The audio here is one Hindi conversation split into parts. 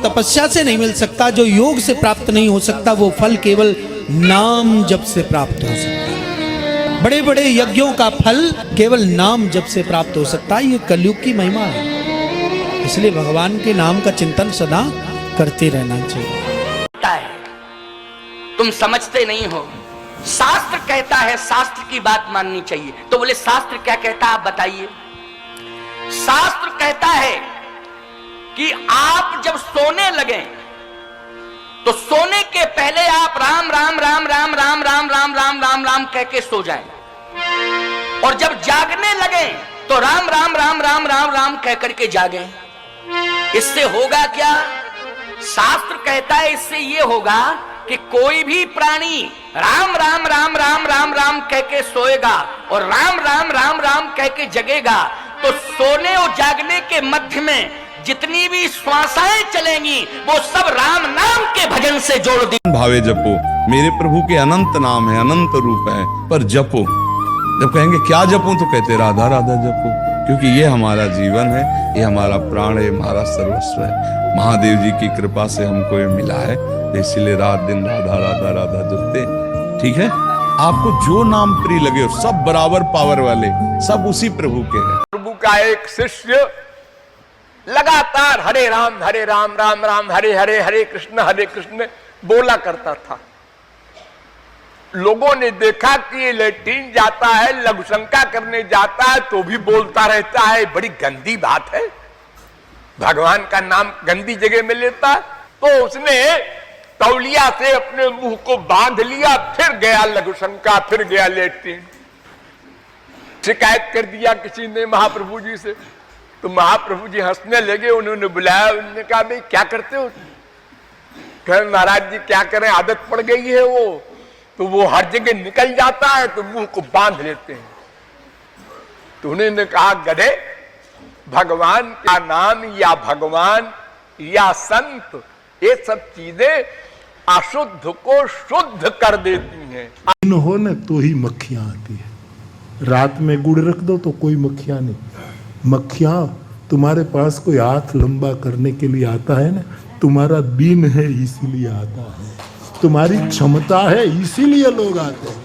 तपस्या से नहीं मिल सकता, जो योग से प्राप्त नहीं हो सकता, वो फल केवल नाम जप से प्राप्त हो सकता है। बड़े बड़े यज्ञों का फल केवल नाम जप से प्राप्त हो सकता है। ये कलयुग की महिमा है, इसलिए भगवान के नाम का चिंतन सदा करते रहना चाहिए। तुम समझते नहीं हो। शास्त्र कहता है शास्त्र की बात माननी चाहिए। तो बोले शास्त्र क्या कहता है आप बताइए। शास्त्र कहता है कि आप जब सोने लगे तो सोने के पहले आप राम राम राम राम राम राम राम राम राम राम कह के सो जाएं, और जब जागने लगे तो राम राम राम राम राम राम कह करके जागे। इससे होगा क्या? शास्त्र कहता है इससे ये होगा कि कोई भी प्राणी राम राम राम राम राम राम कह के सोएगा और राम राम राम राम कह के जगेगा, तो सोने और जागने के मध्य में जितनी भी श्वासाएं चलेंगी वो सब राम नाम के भजन से जोड़ दी। भावे जपो, मेरे प्रभु के अनंत नाम है, अनंत रूप है, पर जपो। जब कहेंगे क्या जपूं तो कहते राधा राधा जपो, क्योंकि ये हमारा जीवन है, ये हमारा प्राण है, हमारा सर्वस्व है। महादेव जी की कृपा से हमको ये मिला है, इसलिए रात दिन राधा राधा राधा जपते। ठीक है, आपको जो नाम प्रिय लगे, सब बराबर पावर वाले, सब उसी प्रभु के हैं। प्रभु का एक शिष्य लगातार हरे राम राम राम हरे हरे हरे कृष्ण बोला करता था। लोगों ने देखा कि ये लेटीन जाता है, लघुशंका करने जाता है तो भी बोलता रहता है, बड़ी गंदी बात है, भगवान का नाम गंदी जगह में लेता है। तो उसने तौलिया से अपने मुंह को बांध लिया, फिर गया लघुशंका, फिर गया लेटीन। शिकायत कर दिया किसी ने महाप्रभु जी से, तो महाप्रभु जी हंसने लगे। उन्होंने बुलाया, उन्होंने कहा भाई क्या करते हो? कहे महाराज जी क्या करें, आदत पड़ गई है वो हर जगह निकल जाता है तो मुंह को बांध लेते हैं। तो उन्होंने कहा गधे, भगवान का नाम या भगवान या संत, ये सब चीजें अशुद्ध को शुद्ध कर देती हैं। इन हो न तो ही मक्खियां आती है। रात में गुड़ रख दो तो कोई मक्खियां नहीं। मक्खियां तुम्हारे पास कोई हाथ लंबा करने के लिए आता है ना, तुम्हारा दिन है इसीलिए आता है, तुम्हारी क्षमता है इसीलिए लोग आते हैं।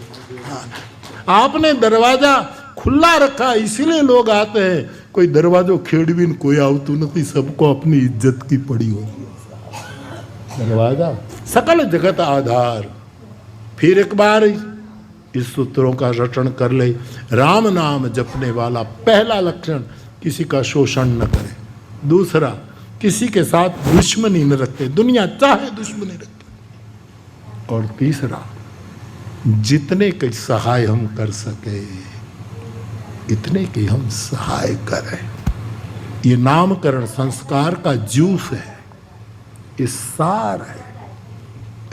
आपने दरवाजा खुला रखा इसीलिए लोग आते हैं। कोई दरवाजो खेड़वीन कोई आवतु नहीं, सबको अपनी इज्जत की पड़ी होती है। दरवाजा सकल जगत आधार। फिर एक बार इस सूत्रों का रटन कर ले। राम नाम जपने वाला पहला लक्षण किसी का शोषण न करे, दूसरा किसी के साथ दुश्मनी न रखे, दुनिया चाहे दुश्मनी रखे, और तीसरा जितने की सहाय हम कर सके इतने की हम सहाय करें। ये नामकरण संस्कार का जूस है, ये सार है।